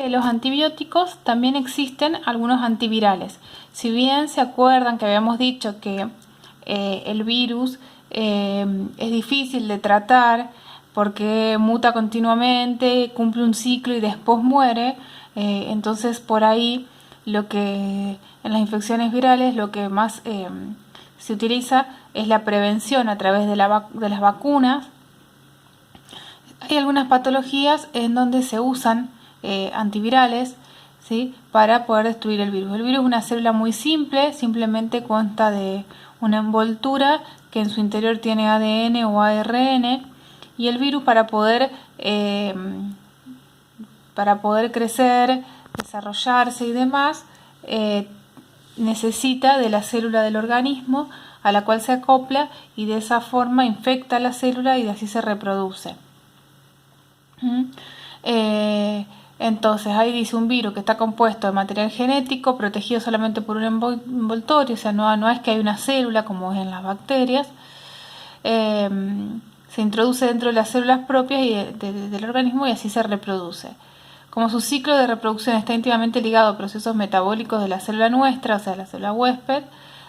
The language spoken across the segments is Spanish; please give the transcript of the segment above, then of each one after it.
Los antibióticos también existen algunos antivirales. Si bien se acuerdan que habíamos dicho que el virus es difícil de tratar porque muta continuamente, cumple un ciclo y después muere, entonces por ahí lo que en las infecciones virales lo que más se utiliza es la prevención a través de las vacunas. Hay algunas patologías en donde se usan antivirales, ¿sí?, para poder destruir el virus. El virus es una célula muy simple, simplemente consta de una envoltura que en su interior tiene ADN o ARN, y el virus para poder crecer, desarrollarse y demás, necesita de la célula del organismo a la cual se acopla y de esa forma infecta la célula y así se reproduce. Entonces ahí dice un virus que está compuesto de material genético protegido solamente por un envoltorio, o sea, no es que hay una célula como es en las bacterias. Se introduce dentro de las células propias del organismo y así se reproduce. Como su ciclo de reproducción está íntimamente ligado a procesos metabólicos de la célula nuestra, o sea, la célula huésped,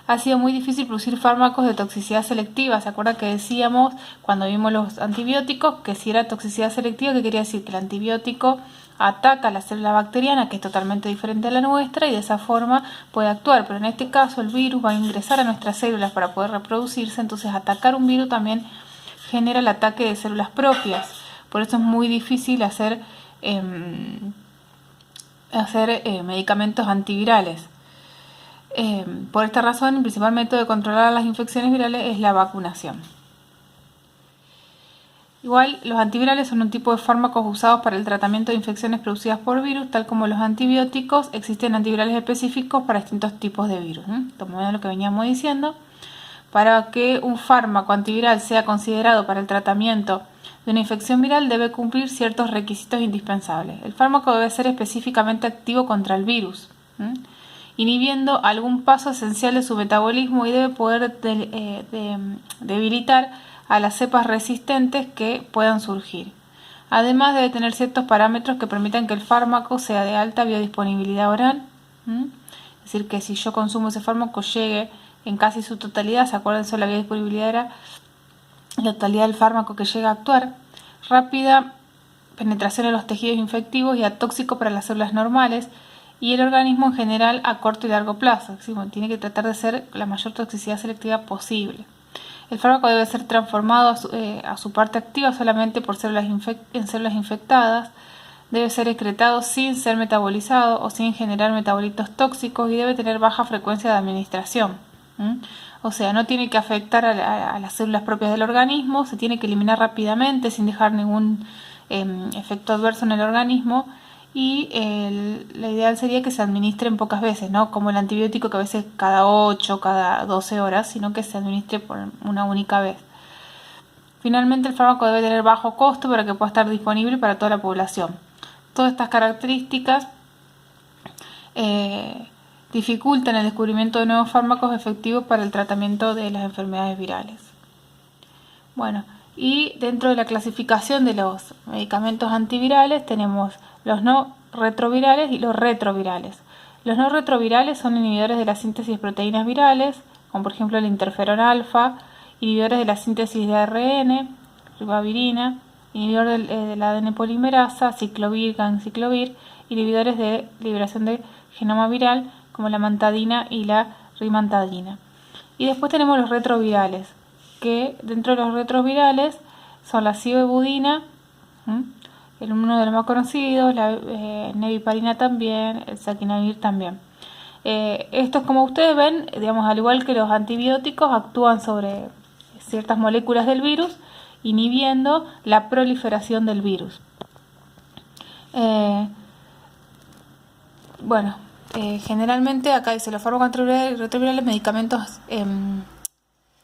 ha sido muy difícil producir fármacos de toxicidad selectiva. ¿Se acuerdan que decíamos cuando vimos los antibióticos que si era toxicidad selectiva, que quería decir que el antibiótico ataca a la célula bacteriana, que es totalmente diferente a la nuestra, y de esa forma puede actuar? Pero en este caso el virus va a ingresar a nuestras células para poder reproducirse, entonces atacar un virus también genera el ataque de células propias. Por eso es muy difícil hacer medicamentos antivirales. Por esta razón, el principal método de controlar las infecciones virales es la vacunación. Igual, los antivirales son un tipo de fármacos usados para el tratamiento de infecciones producidas por virus, tal como los antibióticos. Existen antivirales específicos para distintos tipos de virus. Como lo que veníamos diciendo, para que un fármaco antiviral sea considerado para el tratamiento de una infección viral debe cumplir ciertos requisitos indispensables. El fármaco debe ser específicamente activo contra el virus, inhibiendo algún paso esencial de su metabolismo, y debe poder debilitar a las cepas resistentes que puedan surgir. Además, debe tener ciertos parámetros que permitan que el fármaco sea de alta biodisponibilidad oral. Es decir, que si yo consumo ese fármaco llegue en casi su totalidad, ¿se acuerdan? La biodisponibilidad era la totalidad del fármaco que llega a actuar. Rápida penetración en los tejidos infectivos y atóxico para las células normales y el organismo en general a corto y largo plazo. Tiene que tratar de ser la mayor toxicidad selectiva posible. El fármaco debe ser transformado a su parte activa solamente por células infectadas. Debe ser excretado sin ser metabolizado o sin generar metabolitos tóxicos y debe tener baja frecuencia de administración. O sea, no tiene que afectar a las células propias del organismo, se tiene que eliminar rápidamente sin dejar ningún efecto adverso en el organismo, y la ideal sería que se administren pocas veces, no como el antibiótico, que a veces cada 8, cada 12 horas, sino que se administre por una única vez. Finalmente, el fármaco debe tener bajo costo para que pueda estar disponible para toda la población. Todas estas características dificultan el descubrimiento de nuevos fármacos efectivos para el tratamiento de las enfermedades virales. Bueno, y dentro de la clasificación de los medicamentos antivirales tenemos los no retrovirales y los retrovirales. Los no retrovirales son inhibidores de la síntesis de proteínas virales, como por ejemplo el interferón alfa, inhibidores de la síntesis de ARN, ribavirina, inhibidor del ADN polimerasa, ciclovir, ganciclovir, inhibidores de liberación de genoma viral, como la mantadina y la rimantadina. Y después tenemos los retrovirales, que dentro de los retrovirales son la cibebudina, uno de los más conocidos, la neviparina también, el saquinavir también. Estos, como ustedes ven, digamos, al igual que los antibióticos, actúan sobre ciertas moléculas del virus, inhibiendo la proliferación del virus. Generalmente acá dice los fármacos antivirales y retrovirales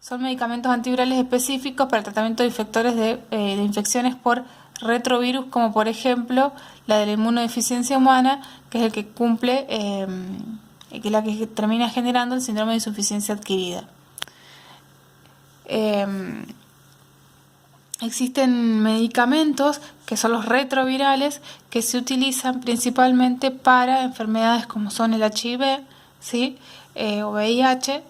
son medicamentos antivirales específicos para el tratamiento de infectores de infecciones por retrovirus, como por ejemplo la de la inmunodeficiencia humana, que es el que cumple, que es la que termina generando el síndrome de insuficiencia adquirida. existen medicamentos que son los retrovirales que se utilizan principalmente para enfermedades como son el HIV, ¿sí? O VIH,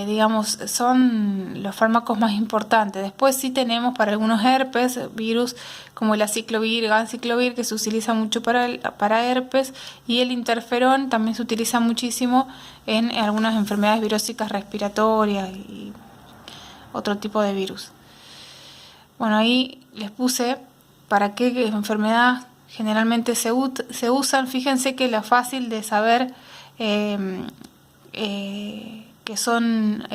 digamos, son los fármacos más importantes. Después sí tenemos para algunos herpes, virus como el aciclovir, ganciclovir, que se utiliza mucho para herpes, y el interferón también se utiliza muchísimo en algunas enfermedades virósicas respiratorias y otro tipo de virus. Bueno, ahí les puse para qué enfermedad generalmente se usan. Fíjense que lo fácil de saber que son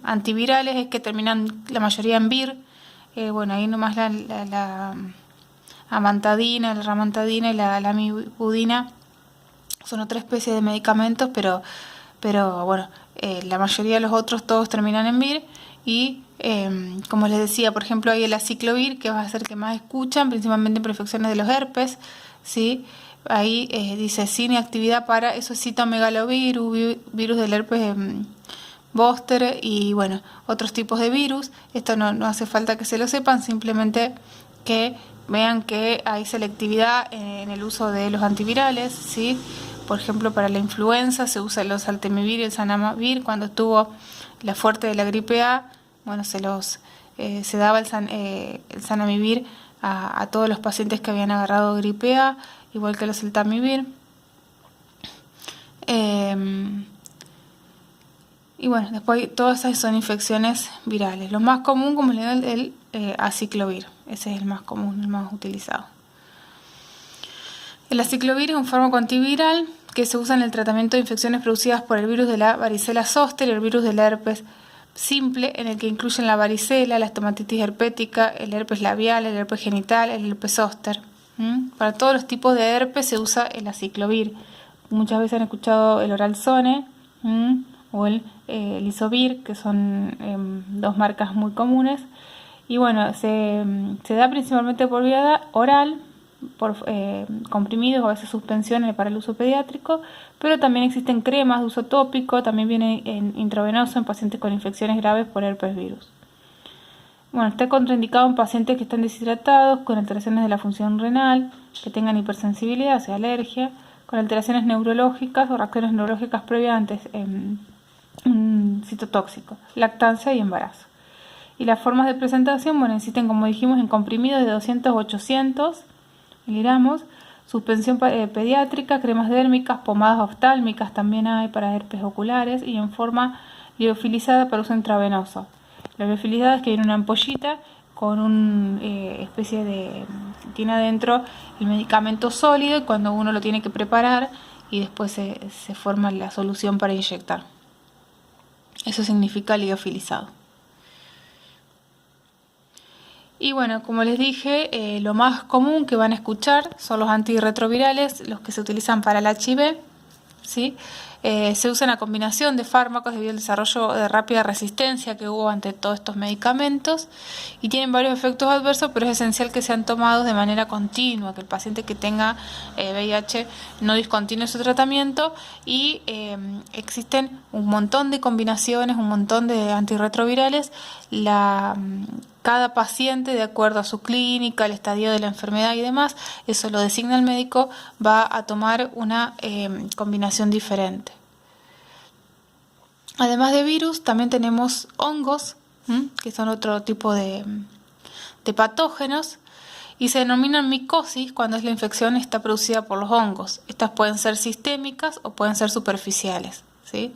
antivirales es que terminan la mayoría en vir. Bueno, ahí nomás la amantadina, la ramantadina y la lamivudina son otra especie de medicamentos, pero bueno, la mayoría de los otros todos terminan en vir. Y como les decía, por ejemplo, hay el aciclovir, que va a ser el que más escuchan, principalmente por infecciones de los herpes, ¿sí? Ahí dice sin actividad para, eso es citomegalovirus, virus del herpes Zoster y bueno, otros tipos de virus. Esto no hace falta que se lo sepan, simplemente que vean que hay selectividad en el uso de los antivirales, ¿sí? Por ejemplo, para la influenza se usa el oseltamivir y el zanamivir. Cuando estuvo la fuerte de la gripe A, bueno, se daba el zanamivir a todos los pacientes que habían agarrado gripe A, igual que el oseltamivir. Y bueno, después todas esas son infecciones virales. Lo más común, como le digo, el aciclovir. Ese es el más común, el más utilizado. El aciclovir es un fármaco antiviral que se usa en el tratamiento de infecciones producidas por el virus de la varicela zoster y el virus del herpes simple, en el que incluyen la varicela, la estomatitis herpética, el herpes labial, el herpes genital, el herpes zoster. Para todos los tipos de herpes se usa el aciclovir. Muchas veces han escuchado el Oralsone o el Isovir, que son dos marcas muy comunes. Y bueno, se da principalmente por vía oral, por comprimidos o a veces suspensiones para el uso pediátrico, pero también existen cremas de uso tópico, también viene intravenoso en pacientes con infecciones graves por herpes virus. Bueno, está contraindicado en pacientes que están deshidratados, con alteraciones de la función renal, que tengan hipersensibilidad, o sea, alergia, con alteraciones neurológicas o reacciones neurológicas previas antes citotóxico, lactancia y embarazo. Y las formas de presentación, bueno, existen, como dijimos, en comprimidos de 200 a 800 miligramos, suspensión pediátrica, cremas dérmicas, pomadas oftálmicas también hay para herpes oculares, y en forma liofilizada para uso intravenoso. La liofilizada es que viene una ampollita con una especie de... tiene adentro el medicamento sólido, y cuando uno lo tiene que preparar y después se forma la solución para inyectar. Eso significa liofilizado. Y bueno, como les dije, lo más común que van a escuchar son los antirretrovirales, los que se utilizan para el HIV, ¿sí? Se usa una combinación de fármacos debido al desarrollo de rápida resistencia que hubo ante todos estos medicamentos, y tienen varios efectos adversos, pero es esencial que sean tomados de manera continua, que el paciente que tenga VIH no discontinúe su tratamiento. Y existen un montón de combinaciones, un montón de antirretrovirales. Cada paciente, de acuerdo a su clínica, el estadio de la enfermedad y demás, eso lo designa el médico, va a tomar una combinación diferente. Además de virus, también tenemos hongos, que son otro tipo de patógenos, y se denominan micosis cuando la infección está producida por los hongos. Estas pueden ser sistémicas o pueden ser superficiales, ¿sí?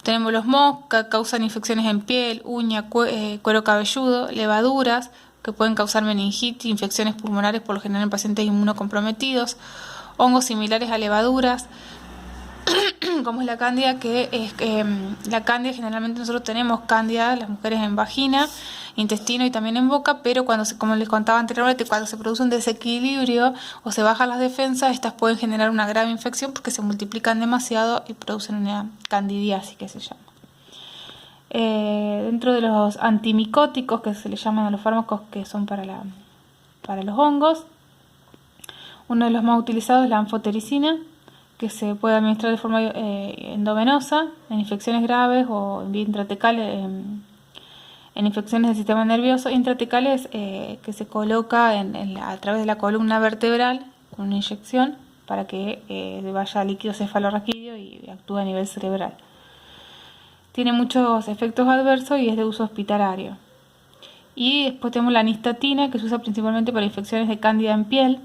Tenemos los mohos, que causan infecciones en piel, uña, cuero cabelludo, levaduras, que pueden causar meningitis, infecciones pulmonares, por lo general en pacientes inmunocomprometidos, hongos similares a levaduras, como es la cándida, que es la cándida, generalmente nosotros tenemos cándida, las mujeres, en vagina, intestino y también en boca, pero como les contaba anteriormente, cuando se produce un desequilibrio o se bajan las defensas, estas pueden generar una grave infección porque se multiplican demasiado y producen una candidiasis, que se llama. Dentro de los antimicóticos, que se le llaman a los fármacos que son para los hongos, uno de los más utilizados es la anfotericina, que se puede administrar de forma endovenosa en infecciones graves o vía intratecal En infecciones del sistema nervioso intratecal es que se coloca a través de la columna vertebral con una inyección para que vaya al líquido cefalorraquídeo y actúe a nivel cerebral. Tiene muchos efectos adversos y es de uso hospitalario. Y después tenemos la nistatina, que se usa principalmente para infecciones de cándida en piel.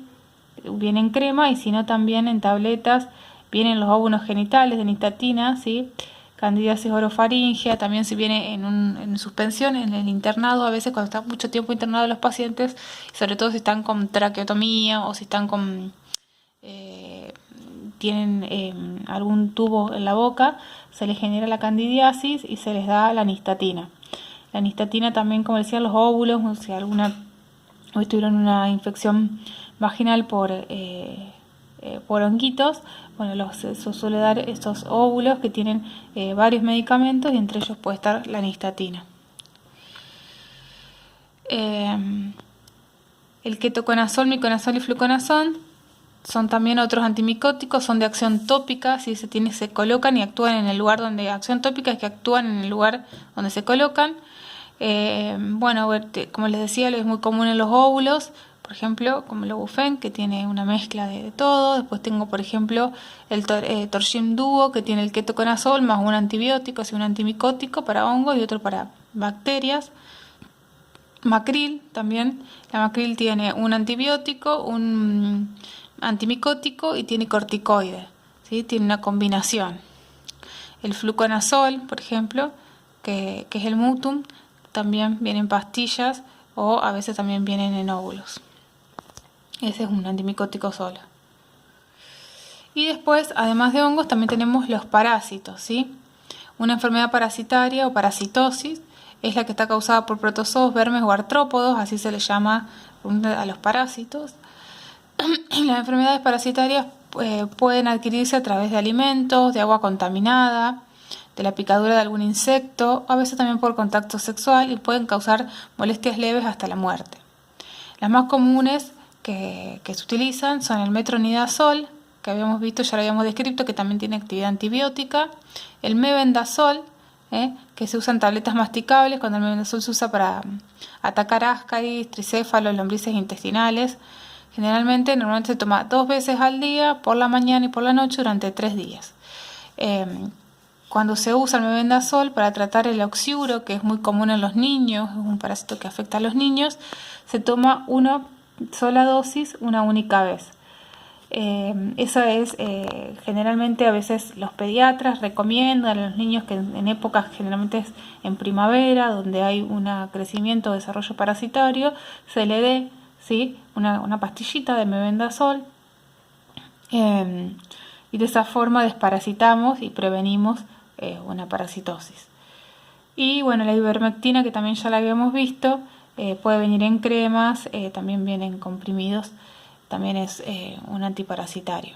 Viene en crema y si no también en tabletas. Vienen los óvulos genitales de nistatina, ¿sí? Candidiasis orofaringea, también se viene en suspensión, en el internado, a veces cuando están mucho tiempo internados los pacientes, sobre todo si están con traqueotomía o si están tienen algún tubo en la boca, se les genera la candidiasis y se les da la nistatina. La nistatina también, como decía, los óvulos, si o tuvieron una infección vaginal por honguitos, bueno, se suele dar estos óvulos que tienen varios medicamentos y entre ellos puede estar la nistatina. El ketoconazol, miconazol y fluconazol son también otros antimicóticos, son de acción tópica, si se colocan y actúan en el lugar donde acción tópica es que actúan en el lugar donde se colocan. Bueno, como les decía, es muy común en los óvulos, por ejemplo, como el Obufen, que tiene una mezcla de todo. Después tengo, por ejemplo, el Torgim Duo, que tiene el ketoconazol más un antibiótico, un antimicótico para hongos y otro para bacterias. Macril también, la Macril tiene un antibiótico, un antimicótico y tiene corticoides, ¿sí? Tiene una combinación. El fluconazol, por ejemplo, que es el Mutum, también viene en pastillas o a veces también vienen en óvulos. Ese es un antimicótico solo. Y después, además de hongos, también tenemos los parásitos, ¿sí? Una enfermedad parasitaria o parasitosis es la que está causada por protozoos, vermes o artrópodos, así se le llama a los parásitos. Las enfermedades parasitarias pueden adquirirse a través de alimentos, de agua contaminada, de la picadura de algún insecto, a veces también por contacto sexual y pueden causar molestias leves hasta la muerte. Las más comunes que se utilizan son el metronidazol, que habíamos visto, ya lo habíamos descrito, que también tiene actividad antibiótica, el mebendazol, que se usan tabletas masticables, cuando el mebendazol se usa para atacar ascaris, tricéfalos, lombrices intestinales. Normalmente se toma 2 veces al día, por la mañana y por la noche, durante 3 días. Cuando se usa el mebendazol para tratar el oxiuro, que es muy común en los niños, es un parásito que afecta a los niños, se toma una sola dosis, una única vez. Eso es generalmente a veces los pediatras recomiendan a los niños que en épocas generalmente es en primavera, donde hay un crecimiento o desarrollo parasitario, se le dé, ¿sí?, una pastillita de mebendazol y de esa forma desparasitamos y prevenimos una parasitosis. Y bueno, la ivermectina, que también ya la habíamos visto, puede venir en cremas, también viene en comprimidos, también es un antiparasitario.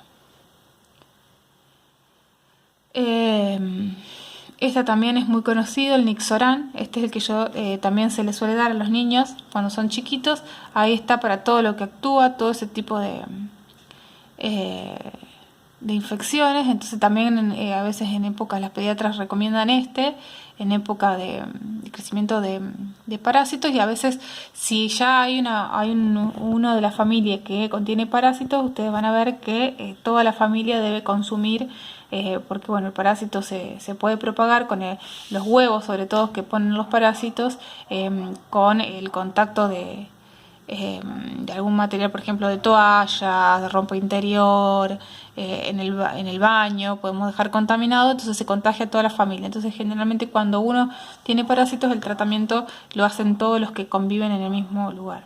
Esta también es muy conocido, el Nixoran. Este es el que también se le suele dar a los niños cuando son chiquitos. Ahí está para todo lo que actúa, todo ese tipo de infecciones. Entonces también a veces en épocas las pediatras recomiendan en época de crecimiento de parásitos, y a veces si ya hay uno de la familia que contiene parásitos, ustedes van a ver que toda la familia debe consumir, porque bueno, el parásito se puede propagar con los huevos, sobre todo, que ponen los parásitos, con el contacto de algún material, por ejemplo de toallas, de ropa interior, en el baño, podemos dejar contaminado, entonces se contagia a toda la familia. Entonces generalmente cuando uno tiene parásitos, el tratamiento lo hacen todos los que conviven en el mismo lugar.